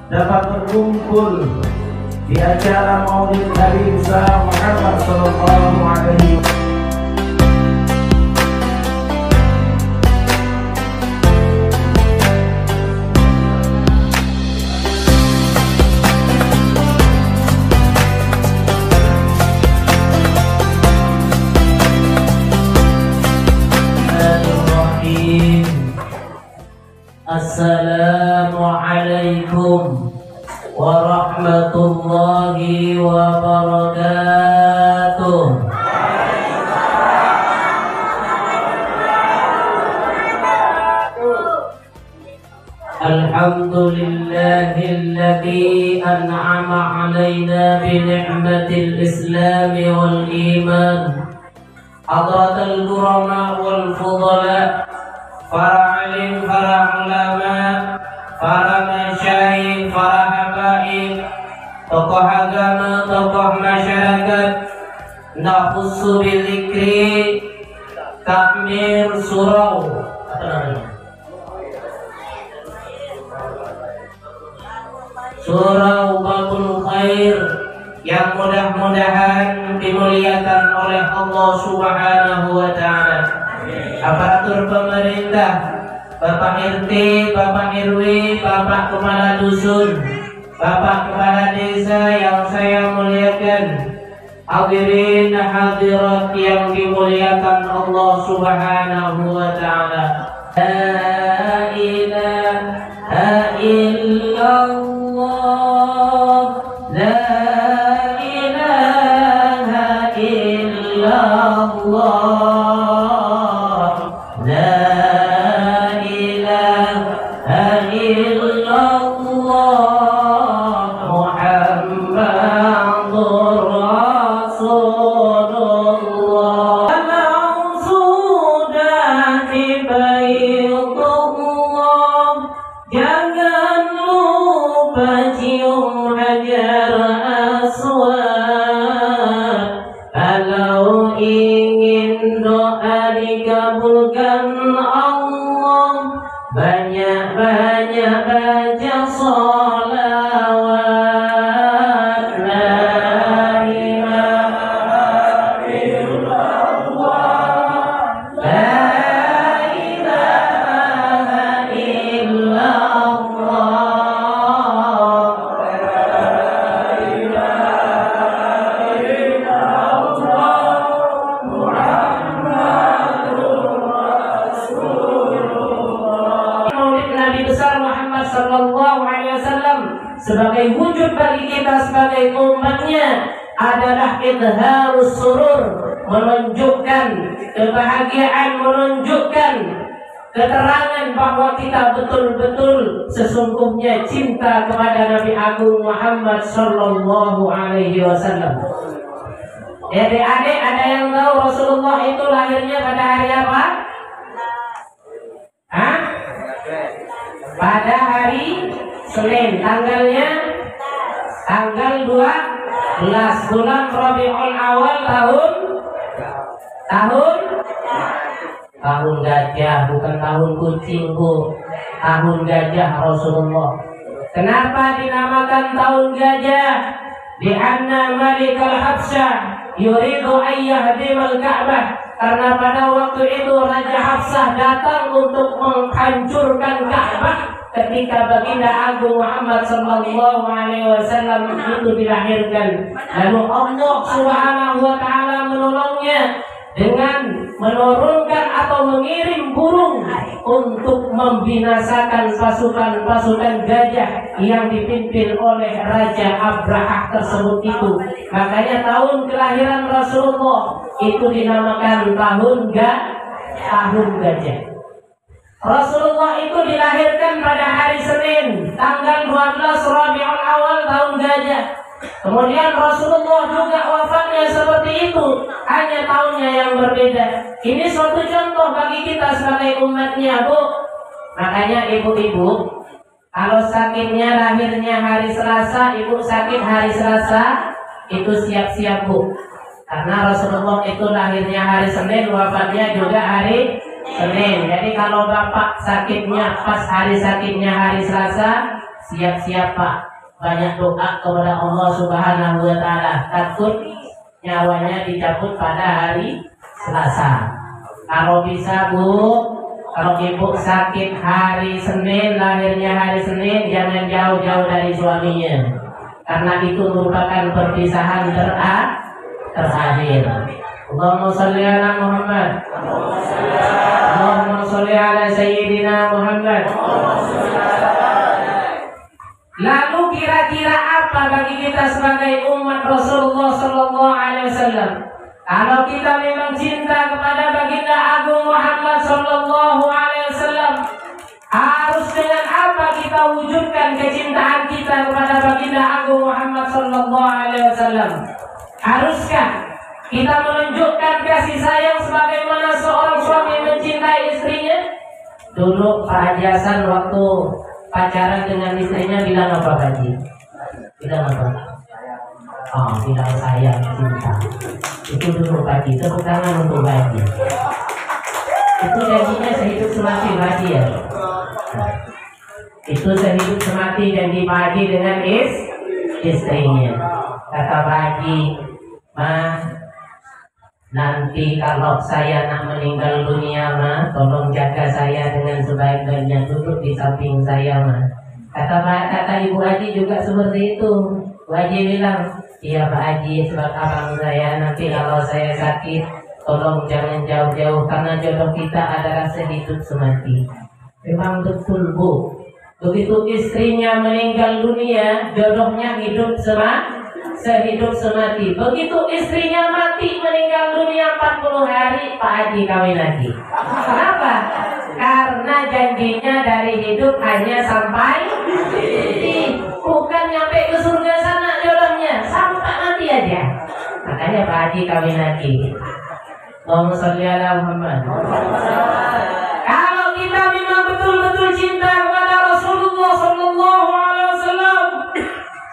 dapat berkumpul di acara Maulid Nabi Muhammad sallallahu alaihi wasallam. Assalamualaikum warahmatullahi wabarakatuh. Alhamdulillahilladzi an'ama 'alaina bi ni'matil Islam wal iman. Hadratul kurama wal fudala, para alim, para ulama, para masyayikh, para habaib, tokoh agama, tokoh masyarakat, nakhussu bidzikri takmir surau, apa namanya? Surau Babul Khair, yang mudah-mudahan dimuliakan oleh Allah Subhanahu wa ta'ala. Aparatur pemerintah, Bapak RT, Bapak RW, Bapak Kepala Dusun, Bapak Kepala Desa yang saya muliakan, hadirin hadirat yang dimuliakan Allah Subhanahu wa ta'ala. La ilaha illallah, la ilaha illallah. Banyak-banyak baca sholawat. La ilaha illallah, la ilaha illallah, la ilaha illallah, Muhammadur Rasulullah. Nabi besar Muhammad sallallahu alaihi wasallam sebagai wujud bagi kita sebagai umatnya adalah idharus surur, menunjukkan kebahagiaan, menunjukkan keterangan bahwa kita betul-betul sesungguhnya cinta kepada Nabi Agung Muhammad sallallahu alaihi wasallam. Adik-adik, ada yang tahu Rasulullah itu lahirnya pada hari apa? Hah? Pada hari Senin, tanggalnya tanggal 12 bulan Rabiul Awal tahun gajah, bukan tahun kucing, tahun gajah Rasulullah. Kenapa dinamakan tahun gajah? Di anna Malikal Habsyah yuridu ayyahdimal Ka'bah. Karena pada waktu itu Raja Hafsah datang untuk menghancurkan Ka'bah ketika baginda Agung Muhammad sallallahu alaihi wasallam itu dilahirkan. Lalu Allah Subhanahu wa ta'ala menolongnya dengan menurunkan atau mengirim burung untuk membinasakan pasukan-pasukan gajah yang dipimpin oleh Raja Abrahah tersebut itu. Makanya tahun kelahiran Rasulullah itu dinamakan tahun gajah. Rasulullah itu dilahirkan pada hari Senin, tanggal 12 Rabiul Awal tahun gajah. Kemudian Rasulullah juga wafatnya seperti itu, hanya tahunnya yang berbeda. Ini suatu contoh bagi kita sebagai umatnya, Bu. Makanya ibu-ibu, kalau sakitnya lahirnya hari Selasa, ibu sakit hari Selasa, itu siap-siap, Bu. Karena Rasulullah itu lahirnya hari Senin, wafatnya juga hari Senin. Jadi kalau bapak sakitnya pas hari sakitnya hari Selasa, siap-siap Pak, banyak doa kepada Allah Subhanahu wa Ta'ala, takut nyawanya dicabut pada hari Selasa. Kalau bisa Bu, kalau ibu sakit hari Senin, lahirnya hari Senin, jangan jauh-jauh dari suaminya, karena itu merupakan perpisahan terakhir. Allahumma sholli ala Muhammad. Allahumma sholli ala Sayyidina Muhammad. Lalu kira-kira apa bagi kita sebagai umat Rasulullah Sallallahu Alaihi Wasallam? Kalau kita memang cinta kepada baginda Agung Muhammad Sallallahu Alaihi Wasallam, harus dengan apa kita wujudkan kecintaan kita kepada baginda Agung Muhammad Sallallahu Alaihi Wasallam? Haruskah kita menunjukkan kasih sayang sebagaimana seorang suami mencintai istrinya? Dulu Pak Haji Hasan waktu pacaran dengan istrinya bilang apa Pak Haji? Bilang apa? Oh, bilang sayang, cinta. Itu dulu Pak Haji, tepuk tangan untuk Pak Haji. Itu janjinya sehidup semati Pak Haji ya. Itu sehidup semati janji Pak Haji dengan istrinya. Kata Pak Haji, "Ma, nanti kalau saya nak meninggal dunia Ma, tolong jaga saya dengan sebaik-baiknya, duduk di samping saya Ma." Kata Ibu Haji juga seperti itu. Bu Haji bilang, "Iya Pak Haji, sebab abang saya, nanti kalau saya sakit, tolong jangan jauh-jauh, karena jodoh kita adalah sehidup semati." Memang betul Bu. Begitu istrinya meninggal dunia, jodohnya hidup sehidup semati. Begitu istrinya mati meninggal dunia 40 hari, Pak Haji kawin lagi. Kenapa? Karena janjinya dari hidup hanya sampai mati, bukan nyampe ke surga sana jodohnya, sampai mati aja. Makanya Pak Haji kawin lagi. Allahumma sholli ala Muhammad. Kalau kita memang betul-betul cinta kepada Rasulullah Sallallahu Alaihi Wasallam,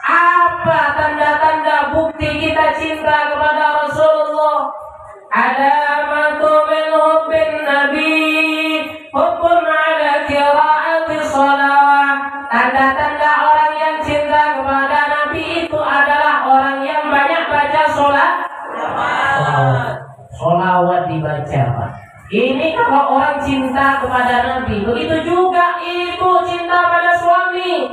apa tanda-tanda bukti kita cinta kepada Rasulullah? Alamatu min hubbin Nabi hubbun ala qiraati shalawat. Tanda-tanda orang yang cinta kepada Nabi itu adalah orang yang banyak baca sholawat dibaca Pak. Ini kalau orang cinta kepada Nabi. Begitu juga ibu cinta pada suami.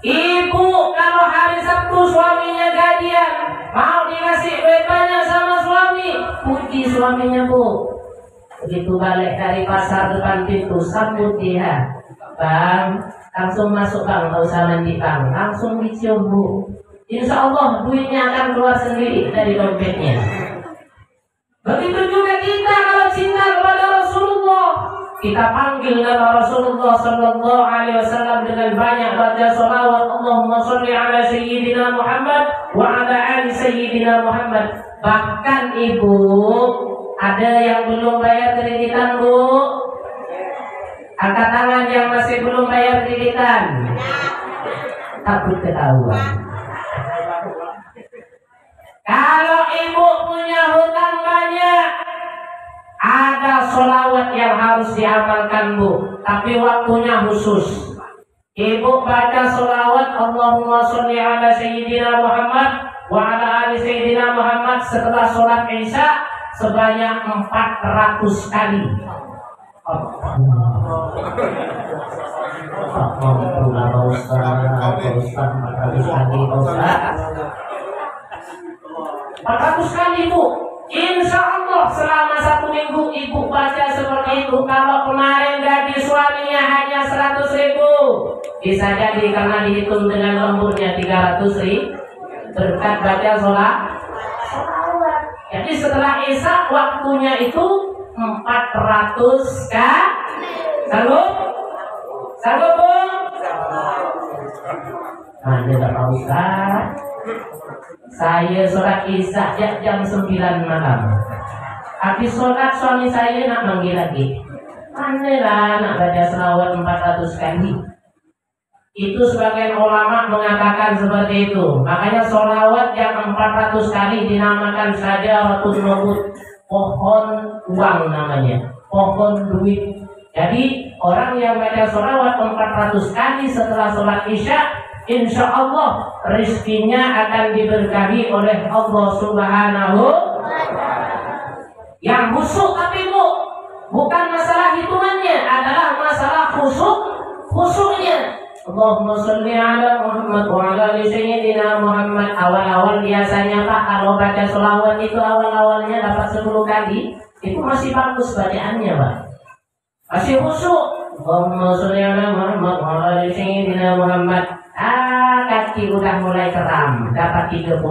Ibu kalau hari Sabtu suaminya gajian, mau dikasih duit banyak sama suami, puji suaminya Bu. Begitu balik dari pasar depan pintu, sambut dia, "Bang, langsung masuk Bang, tak usah mandi Bang." Langsung dicium Bu. Insya Allah duitnya akan keluar sendiri dari dompetnya. Begitu juga kita kalau cinta kepada Rasulullah, kita panggil nama Rasulullah Sallallahu Alaihi Wasallam dengan banyak baca sholawat. Allahumma sholli ala Sayyidina Muhammad wa ala ali Sayyidina Muhammad. Bahkan Ibu, ada yang belum bayar kreditan Bu? Angkat tangan yang masih belum bayar kreditan. Takut ketahuan. Kalau Ibu punya hutang banyak, ada sholawat yang harus diamalkan Bu, tapi waktunya khusus. Ibu baca sholawat Allahumma sholli ala Sayyidina Muhammad wa ala ali Sayyidina Muhammad setelah sholat Isya sebanyak 400 kali. Ustaz kali Bu. Insya Allah selama 1 minggu Ibu baca seperti itu. Kalau kemarin gaji suaminya hanya 100.000, bisa jadi karena dihitung dengan lemburnya 300.000 berkat baca sholat. Jadi setelah Isya waktunya itu 400 kali. Sanggup? Sanggup Bu? Nah, dia tak tahu Ustaz. Saya sholat Isya jam 9 malam. Habis sholat suami saya nak manggil lagi. Mana nak baca selawat 400 kali. Itu sebagian ulama mengatakan seperti itu. Makanya sholawat yang 400 kali dinamakan syajaratul maut, pohon uang namanya, pohon duit. Jadi orang yang baca sholawat 400 kali setelah sholat Isya insya Allah rizkinya akan diberkahi oleh Allah Subhanahu. Yang khusyuk tapi Bu, bukan masalah hitungannya, adalah masalah khusyuknya. Allahumma sholli ala Muhammad wa ala ali sayyidina Muhammad. Awal-awal biasanya Pak kalau baca sholawat itu awal-awalnya dapat 10 kali, itu masih bagus bacaannya Pak, masih khusyuk. Allahumma sholli ala Muhammad wa ala ali sayyidina Muhammad. Kaki udah mulai keram, dapat 30.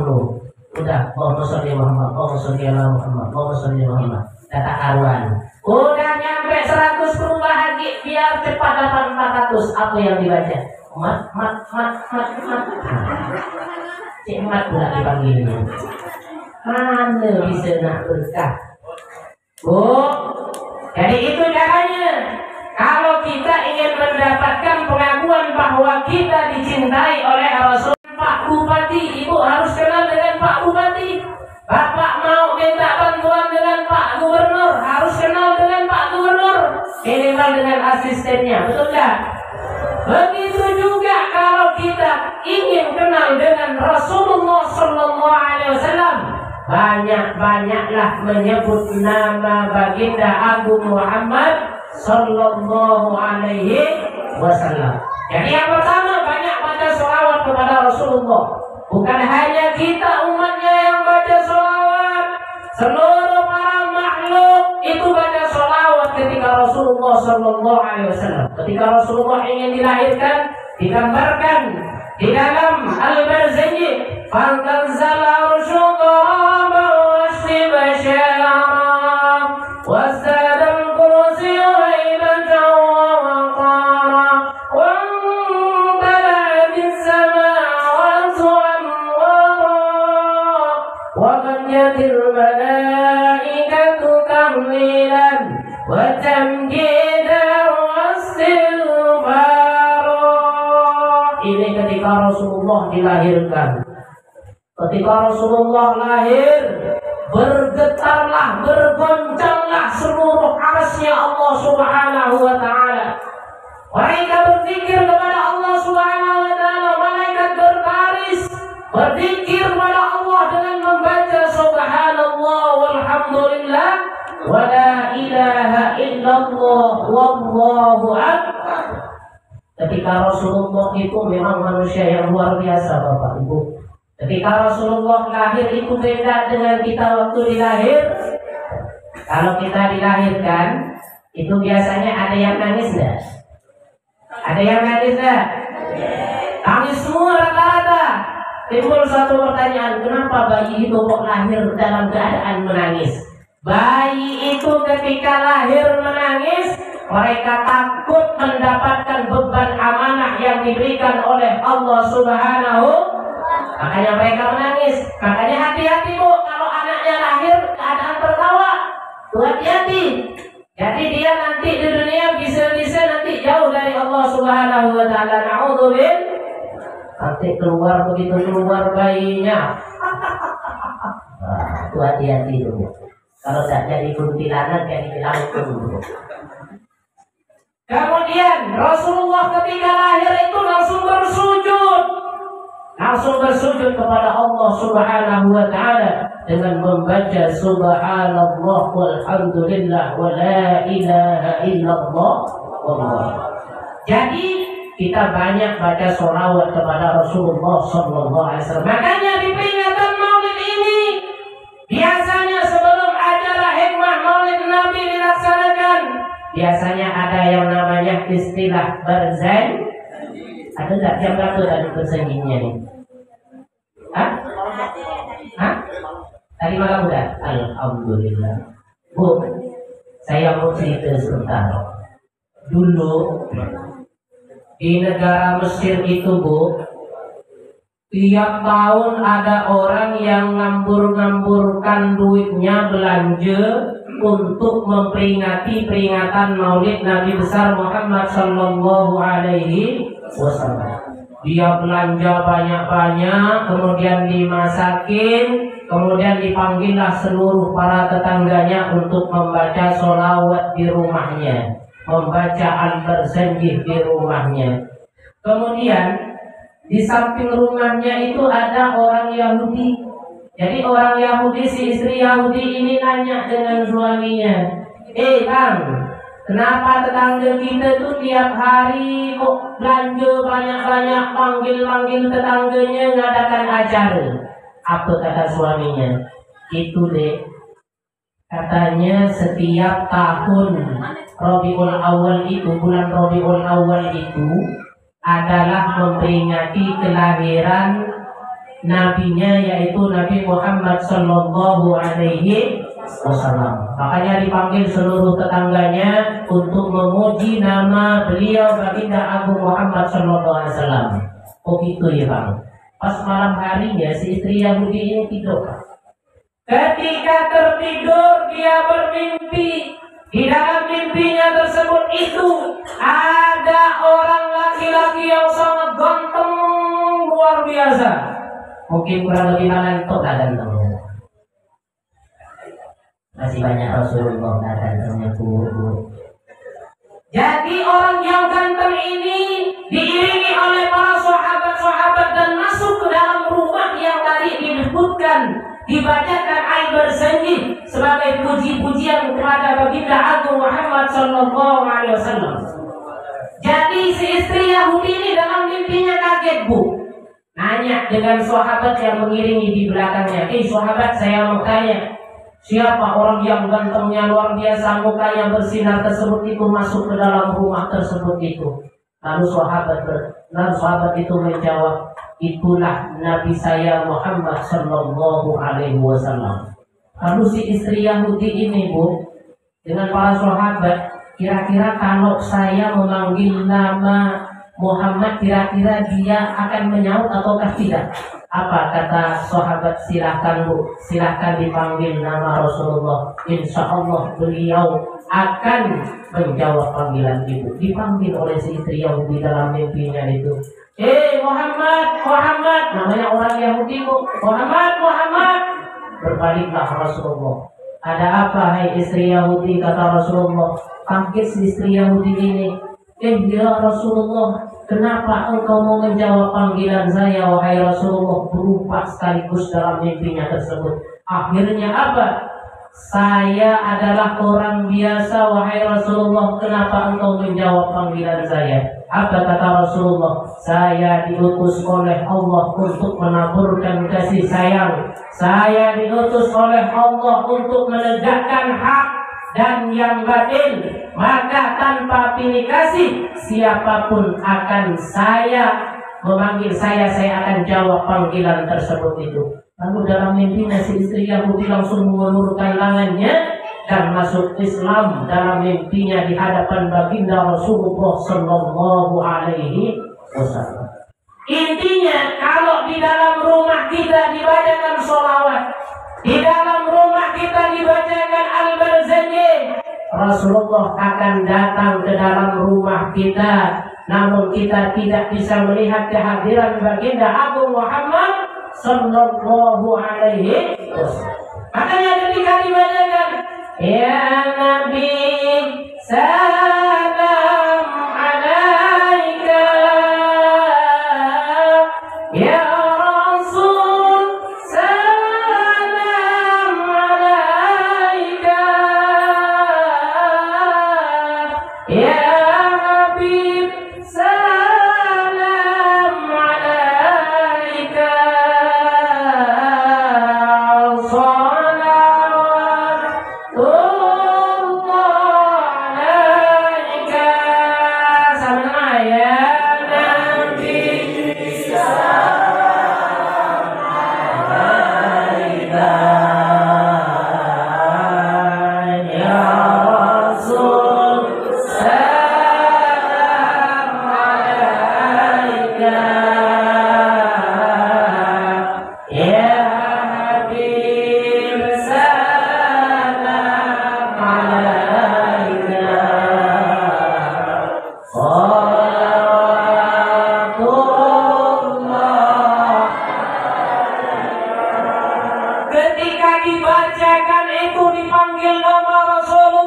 Udah, Allahumma sholli Muhammad, Allahumma sholli ala Muhammad, Allahumma sholli Muhammad. Data karuan. Udah nyampe 100 berubah lagi, biar cepat dapat 400. Apa yang dibaca? Mat. Cik mat pula dipanggilnya. Mana bisa nak berkah? Bu, jadi itu caranya. Kalau kita ingin mendapatkan pengakuan bahwa kita dicintai oleh Rasul, Pak Bupati, Ibu harus kenal dengan Pak Bupati. Bapak mau minta bantuan dengan Pak Gubernur, harus kenal dengan Pak Gubernur. Minimal dengan asistennya, betul tak? Begitu juga kalau kita ingin kenal dengan Rasulullah Sallallahu Alaihi Wasallam, banyak-banyaklah menyebut nama baginda Agung Muhammad Sallallahu Alaihi Wasallam. Jadi yang pertama, banyak baca sholawat kepada Rasulullah. Bukan hanya kita umatnya yang baca sholawat, seluruh para makhluk itu baca sholawat ketika Rasulullah Sallallahu Alaihi Wasallam. Ketika Rasulullah ingin dilahirkan, digambarkan di dalam Al-Barzanji, "Fantanzala arsyuqaraba wasibashara wasadam kursi haibatan wa waqara wa bala'atis samawati anwara wa banyatil malaikatu tahlilan wa tamjidan wastighfara." Ini ketika Rasulullah dilahirkan. Ketika Rasulullah lahir, bergetarlah, bergoncanglah seluruh arsy Allah Subhanahu wa Ta'ala. Mereka berzikir kepada Allah Subhanahu wa Ta'ala, malaikat berbaris berzikir kepada Allah dengan membaca subhanallah walhamdulillah wa la ilaha illallah wallahu akbar. Ketika Rasulullah itu memang manusia yang luar biasa Bapak Ibu. Ketika Rasulullah lahir itu beda dengan kita waktu dilahir. Kalau kita dilahirkan, itu biasanya ada yang nangis enggak? Ada yang nangis enggak? Nangis semua rata-rata. Timbul suatu pertanyaan, kenapa bayi itu kok lahir dalam keadaan menangis? Bayi itu ketika lahir menangis, mereka takut mendapatkan beban amanah yang diberikan oleh Allah Subhanahu. Makanya mereka menangis. Makanya hati-hati Bu, kalau anaknya lahir keadaan tertawa, hati-hati. Jadi dia nanti di dunia bisa-bisa nanti jauh dari Allah Subhanahu wa Ta'ala. Na'udzubillah. Nanti keluar, begitu keluar bayinya, hati-hati dulu. Kalau tidak jadi kuntilanak, jadi bilang. Kemudian Rasulullah ketika lahir itu langsung bersujud kepada Allah Subhanahu wa Ta'ala dengan membaca subhanallah walhamdulillah wa la ilaha illallah wallah. Jadi kita banyak baca sholawat kepada Rasulullah Sallallahu Alaihi Wasallam. Makanya di peringatan Maulid ini biasanya sebelum acara hikmah Maulid Nabi dilaksanakan, biasanya ada yang namanya istilah berzan. Ada nggak jam berapa tadi bersanjinya nih? Hah? Tadi malam udah? Alhamdulillah. Bu, saya mau cerita sebentar. Dulu di negara Mesir itu Bu, tiap tahun ada orang yang ngambur-ngamburkan duitnya belanja untuk memperingati peringatan Maulid Nabi besar Muhammad Sallallahu Alaihi Wasallam. Dia belanja banyak-banyak, kemudian dimasakin, kemudian dipanggillah seluruh para tetangganya untuk membaca sholawat di rumahnya, membaca Al-Barzanji di rumahnya. Kemudian Di samping rumahnya itu ada orang Yahudi. Jadi orang Yahudi, si istri Yahudi ini nanya dengan suaminya, Bang, kenapa tetangga kita tuh tiap hari kok belanja banyak-banyak, panggil-panggil tetangganya ngadakan acara? Apa kata suaminya? Itu deh, katanya setiap tahun Rabiul Awal itu, bulan Rabiul Awal itu adalah memperingati kelahiran nabinya, yaitu Nabi Muhammad Sallallahu Alaihi Wasallam. Makanya dipanggil seluruh tetangganya untuk memuji nama beliau baginda Agung Muhammad Sallallahu Alaihi Wasallam. Oh gitu ya Bang. Pas malam harinya si istri Yahudi ini tidur. Ketika tertidur dia bermimpi. Di dalam mimpinya tersebut itu ada orang laki-laki yang sangat ganteng luar biasa. Mungkin kurang lebih ngantuk gantengnya. Masih banyak Rasulullah gantengnya Bu. Jadi orang yang ganteng ini diiringi oleh para sahabat-sahabat dan masuk ke dalam rumah yang tadi disebutkan, dibacakan ayat bersenji sebagai puji-pujian kepada baginda Agung Muhammad Sallallahu Alaihi Wasallam. Jadi si istri Yahudi ini dalam mimpinya kaget Bu. Nanya dengan sahabat yang mengiringi di belakangnya, sahabat, saya mau tanya, siapa orang yang gantengnya luar biasa, mukanya bersinar tersebut itu masuk ke dalam rumah tersebut itu? Lalu sahabat itu menjawab, itulah Nabi saya Muhammad Sallallahu Alaihi Wasallam. Lalu si istri Yahudi ini Bu, dengan para sahabat, kira-kira kalau saya memanggil nama Muhammad, kira-kira dia akan menyaut ataukah tidak? Apa kata sahabat? Silahkan Bu, silahkan dipanggil nama Rasulullah. Insya Allah beliau akan menjawab panggilan itu. Dipanggil oleh si istri Yahudi dalam mimpinya itu. Muhammad, Muhammad, namanya orang Yahudi Bu. Muhammad, Muhammad. Berbaliklah Rasulullah. Ada apa hai istri Yahudi? Kata Rasulullah. Panggil si istri Yahudi ini. Ya Rasulullah, kenapa engkau mau menjawab panggilan saya wahai Rasulullah? Berupa sekaligus dalam mimpinya tersebut. Akhirnya apa? Saya adalah orang biasa wahai Rasulullah, kenapa engkau menjawab panggilan saya? Apa kata Rasulullah? Saya diutus oleh Allah untuk menaburkan kasih sayang. Saya diutus oleh Allah untuk menegakkan hak dan yang batin, maka tanpa pilih kasih siapapun akan saya memanggil saya akan jawab panggilan tersebut itu. Lalu dalam mimpinya si istri Yahudi langsung mengulurkan tangannya dan masuk Islam dalam mimpinya di hadapan baginda Rasulullah Sallallahu Alaihi Wasallam. Intinya kalau di dalam rumah kita dibacakan sholawat, di dalam rumah kita dibacakan al-barzanji, Rasulullah akan datang ke dalam rumah kita. Namun kita tidak bisa melihat kehadiran baginda Agung Muhammad Sallallahu Alaihi Wasallam. Makanya ketika dibacakan, ya Nabi salam alaika, ya ketika dibacakan itu dipanggil nama Rasulullah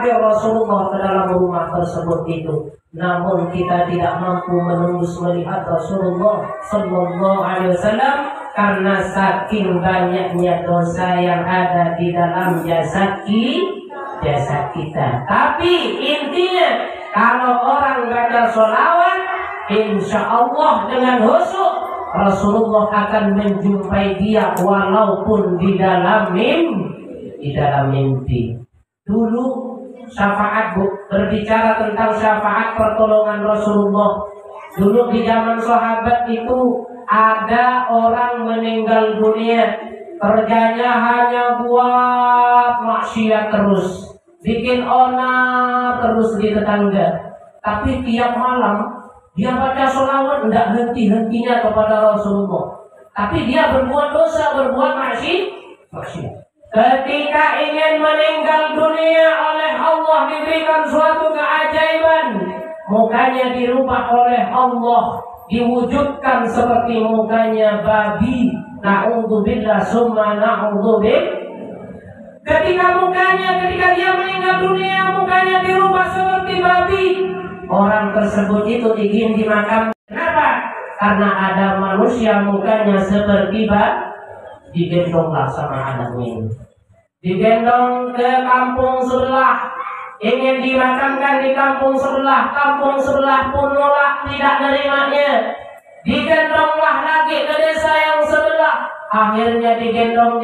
hadir Rasulullah ke dalam rumah tersebut itu, namun kita tidak mampu menembus melihat Rasulullah Sallallahu Alaihi Wasallam karena saking banyaknya dosa yang ada di dalam jasad kita. Tapi intinya kalau orang baca sholawat, insya Allah dengan khusyuk Rasulullah akan menjumpai dia walaupun di dalam mimpi. Dulu syafaat, Bu, berbicara tentang syafaat pertolongan Rasulullah. Dulu di zaman sahabat itu ada orang meninggal dunia, kerjanya hanya buat maksiat terus, bikin onar terus di tetangga. Tapi tiap malam dia baca sholawat tidak henti-hentinya kepada Rasulullah. Tapi dia berbuat dosa, berbuat maksiat. Ketika ingin meninggal dunia oleh Allah diberikan suatu keajaiban, mukanya dirubah oleh Allah, diwujudkan seperti mukanya babi. Na'udzubillah summa na'udzubillah. Ketika dia meninggal dunia, mukanya dirubah seperti babi. Orang tersebut itu ingin dimakamkan. Kenapa? Karena ada manusia mukanya seperti babi. Digendonglah sama anaknya, digendong ke kampung sebelah, ingin dimakamkan di kampung sebelah pun nolak, tidak nerimanya. Digendonglah lagi ke desa yang sebelah, akhirnya digendong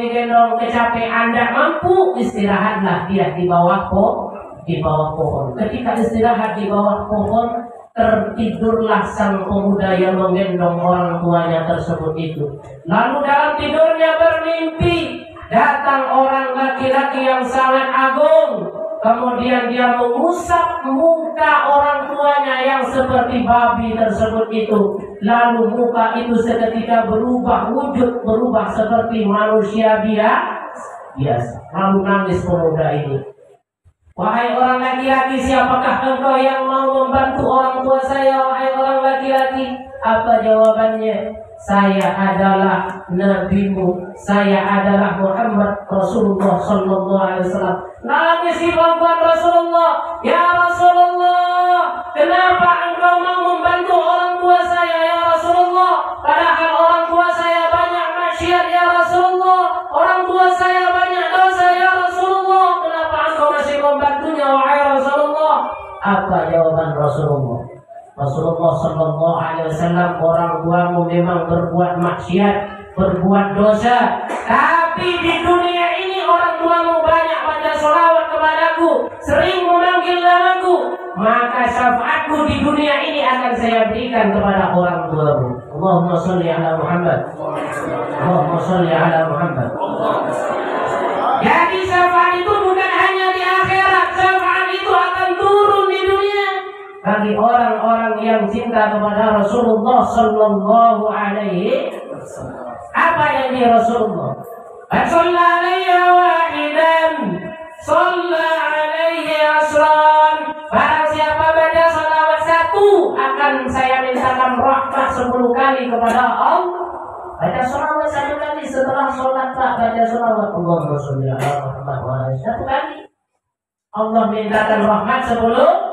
kecapean, tidak mampu, istirahatlah dia di bawah pohon. Ketika istirahat di bawah pohon, tertidurlah sang pemuda yang menggendong orang tuanya tersebut itu. Lalu dalam tidurnya bermimpi datang orang laki-laki yang sangat agung. Kemudian dia mengusap muka orang tuanya yang seperti babi tersebut itu. Lalu muka itu seketika berubah wujud, berubah seperti manusia biasa. Lalu nangis pemuda ini. Wahai orang laki-laki, siapakah engkau yang mau membantu orang tua saya? Wahai orang laki-laki, apa jawabannya? Saya adalah nabimu, saya adalah Muhammad Rasulullah Sallallahu Alaihi Wasallam. Nangis di pangkuan Rasulullah, ya Rasulullah, kenapa engkau mau membantu orang tua saya, ya Rasulullah? Padahal orang tua saya banyak maksiat, ya Rasulullah. Orang tua saya banyak dosa, ya Rasulullah. Kenapa engkau masih membantunya, wahai Rasulullah? Apa jawaban Rasulullah? Rasulullah Sallallahu Alaihi Wasallam, orang tuamu memang berbuat maksiat, berbuat dosa, tapi di dunia ini orang tuamu banyak baca sholawat kepadaku, sering memanggil namaku, maka syafaatku di dunia ini akan saya berikan kepada orang tuamu. Allahumma sholli ala Muhammad. Allahumma sholli ala Muhammad. Jadi syafaat itu bukan hanya di akhirat, syafaat itu akan turun di dunia bagi orang-orang yang cinta kepada Rasulullah Sallallahu Alaihi Wasallam. Apa yang di Rasulullah? Shalla alaihi wahidan, shalla alaihi asran. Barang siapa baca salawat satu, akan saya mintakan rahmat 10 kali kepada Allah. Baca salawat 1 kali setelah sholat, tak baca salawat Allahumma sholli ala Muhammad 1 kali. Allah mintakan rahmat 10.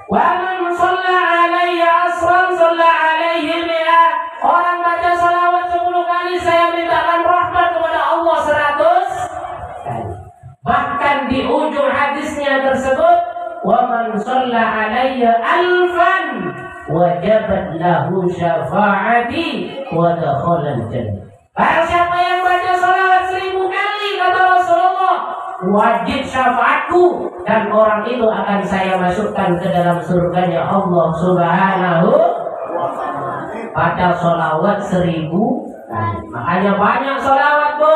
Wa man shalla alaihi asran shalla alaihi mi'ah. Orang baca salawat 10 kali, saya mintakan rahmat kepada Allah 100 kali. Bahkan di ujung hadisnya tersebut, wa man shalla alaihi alfan wajabat lahu syafa'ati wa dakhala al-jannah. Barang siapa yang baca salawat 1000 kali, kata Rasulullah, wajib syafaatku, dan orang itu akan saya masukkan ke dalam surganya Allah Subhanahu wa ta'ala. Baca sholawat 1000 kali. Makanya banyak sholawat, Bu.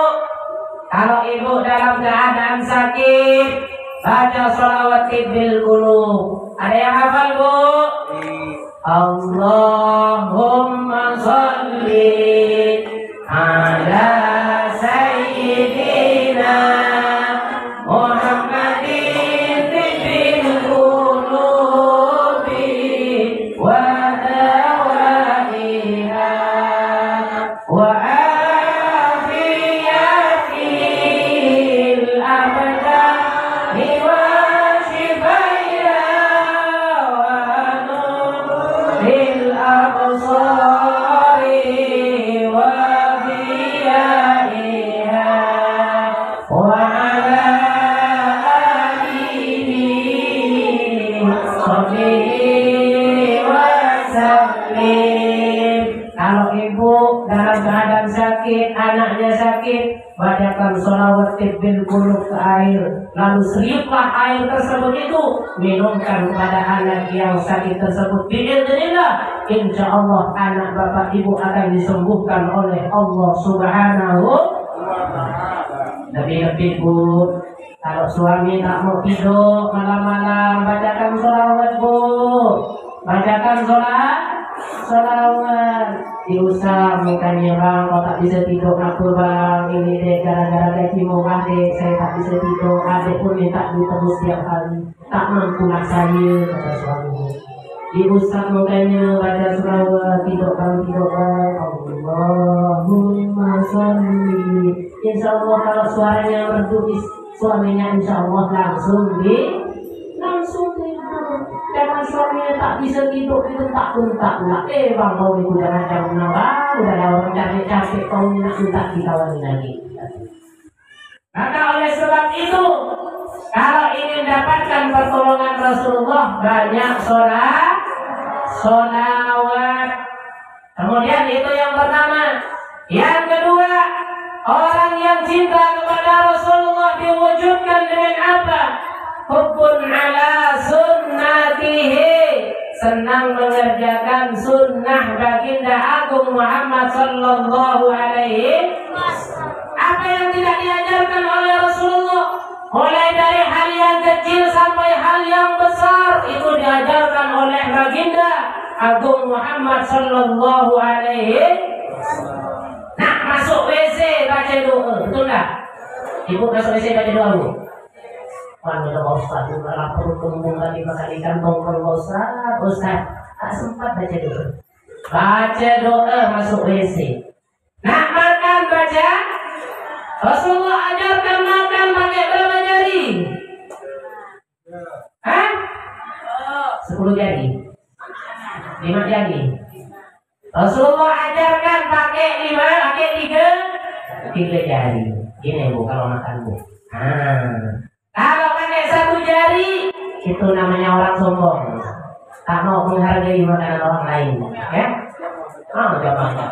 Kalau ibu dalam keadaan sakit, baca sholawat tibbil qulub. Ada yang hafal, Bu? Allahumma sholli ala sayyidina Muhammadin tibbil qulubi wa dawaiha wa afiyatil abdani wa sholawat tibbil qulub ke air, lalu seriplah air tersebut itu, minumkan pada anak yang sakit tersebut. Biidznillah, insya Allah anak bapak ibu akan disembuhkan oleh Allah Subhanahu wa Ta'ala. Lebih-lebih Bu, kalau suami tak mau tidur malam-malam, bacakan sholawat Bu, bacakan sholawat. Diusap mukanya bang, kalau tak bisa tidur aku bang, ini deh gara-gara gaji murah deh, saya tak bisa tidur. Adik pun minta ditebus tiap hari, tak mampu lah saya, kata suami. Diusap mukanya, baca sholawat, tidur bang, Allahumma sholli. Insya Allah kalau suaranya merdu suaminya, insya Allah langsung tidur. Jangan suaminya tak bisa tidur itu tak kuntak lah. Bang kau itu jangan bang, udah orang capek kau nak minta dikawani lagi. Maka oleh sebab itu, kalau ingin dapatkan pertolongan Rasulullah, banyak sholawat. Kemudian itu yang pertama. Yang kedua, orang yang cinta kepada Rasulullah diwujudkan dengan apa? Hubbun ala sunnatihi, senang mengerjakan sunnah baginda agung Muhammad sallallahu alaihi wasallam. Apa yang tidak diajarkan oleh Rasulullah, mulai dari hal yang kecil sampai hal yang besar, itu diajarkan oleh baginda agung Muhammad sallallahu alaihi wasallam. Nah, masuk WC baca doa, betul tak? Ibu masuk WC baca doa Bu. Panggil Ustaz, dalam perut kembung tadi makan ikan tongkol Ustaz, tak sempat baca doa. Baca doa masuk WC. Nak makan baca. Rasulullah ajarkan makan pakai berapa jari? 10 jari, 5 jari. Rasulullah ajarkan pakai 3 jari. Ini Bu kalau makan Bu. Kalau pakai 1 jari, itu namanya orang sombong. Tak mau menghargai makanan orang lain, ya? Jangan.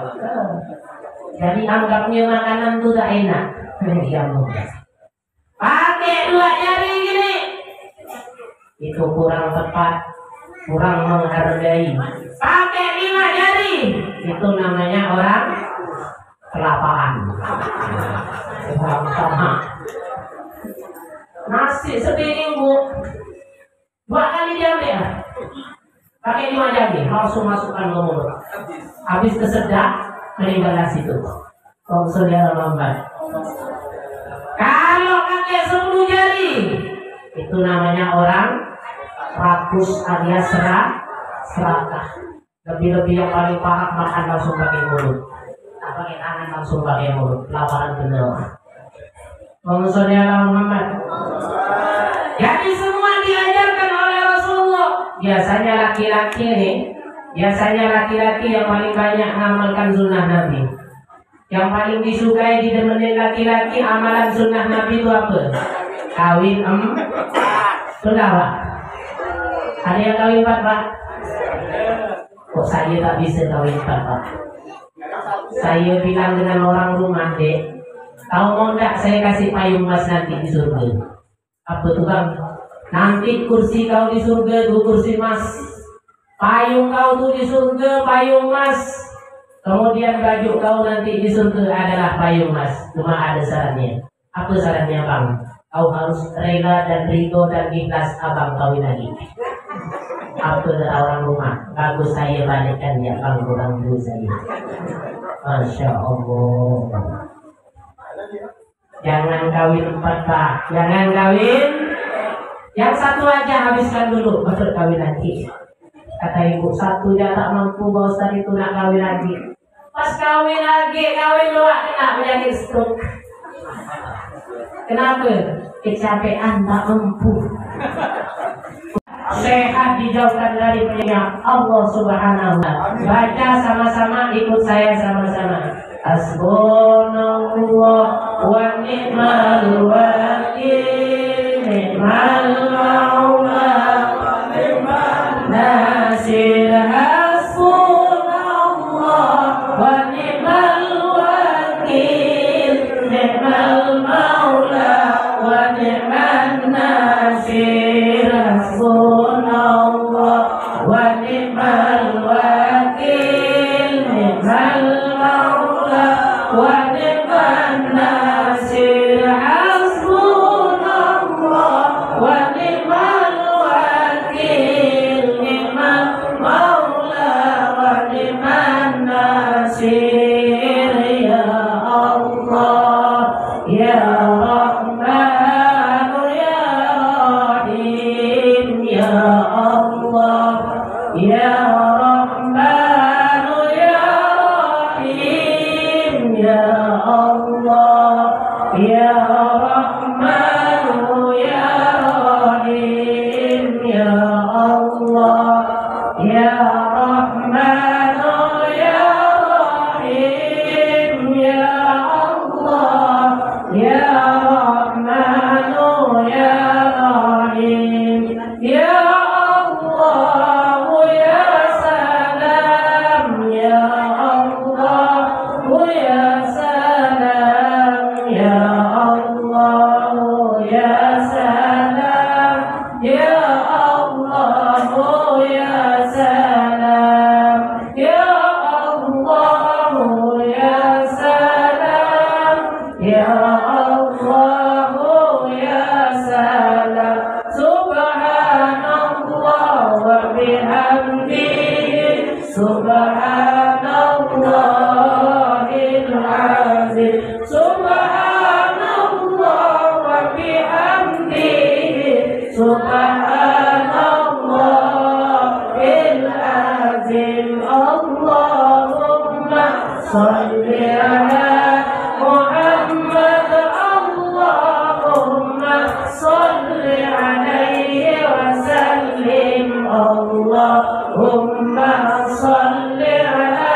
Jadi anggapnya makanan itu tak enak. Pakai 2 jari gini, itu kurang tepat, kurang menghargai. Pakai 5 jari, itu namanya orang kelapaan. Sama. Nasi sepiring Bu, 2 kali diambil, pakai 5 jari, langsung masukkan ke mulut. Habis kesedap, meninggal nasi itu. Saudara lambat. Kalau pakai 10 jari, itu namanya orang rakus alias serakah. Lebih-lebih yang paling parah makan langsung pakai mulut, tak pakai tangan langsung pakai mulut, laparan benar. Saudara Muhammad. Jadi semua diajarkan oleh Rasulullah. Biasanya laki-laki yang paling banyak mengamalkan sunnah Nabi. Yang paling disukai didemenin laki-laki amalan sunnah Nabi itu apa? Kawin sudah Pak? Ada yang kawin 4 Pak? Kok saya tak bisa kawin 4 Pak? Saya bilang dengan orang rumah dek, kau mau enggak saya kasih payung mas nanti di surga? Apa tuh Bang? Nanti kursi kau di surga itu kursi mas, payung kau tuh di surga payung mas, kemudian baju kau nanti di surga adalah payung mas. Cuma ada syaratnya. Apa syaratnya Bang? Kau harus rela dan ridho dan ikhlas abang kawin lagi. Apa orang rumah? Bagus saya balikkan ya Bang, kurang dulu saya. Masya Allah. Jangan kawin 4 Pak, jangan kawin. Yang 1 aja habiskan dulu, baru kawin lagi. Kata ibu 1 aja tak mampu, Pak Ustaz itu nak kawin lagi. Pas kawin lagi, kawin 2 kena penyakit stroke. Kenapa? Kecapean tak mampu. Sehat dijauhkan dari penyakit Allah Subhanahu wa Ta'ala. Baca sama-sama, ikut saya sama-sama. Hasbunallah wa ni'mal wakil, ni'mal maula wa ni'mal nasir. Hasbunallah wa ni'mal wakil, ni'mal maula bihamdihi subhanallahil azim subhanallah wa bihamdihi subhanallahil azim Allahumma shalli ala Muhammad Allahumma shalli alaihi wa sallim Allahumma shalli ala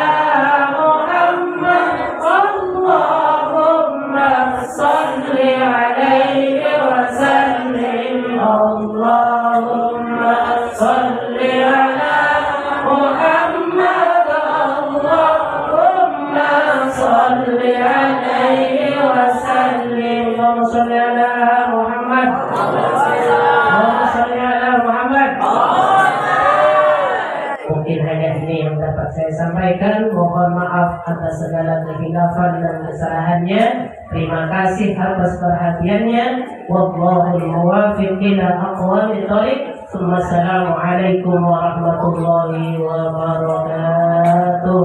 Muhammad Allahumma shalli alaihi wa sallim Allahumma shalli ala Muhammad Allahumma shalli alaihi wa sallim Allahumma shalli ala Muhammad Allahumma shalli ala Muhammad. Mungkin hanya ini yang dapat saya sampaikan. Mohon maaf atas segala kehilafan dan kesalahannya. Terima kasih atas perhatiannya. Wallahul muwaffiq ila aqwamit thoriq. Assalamualaikum warahmatullahi wabarakatuh.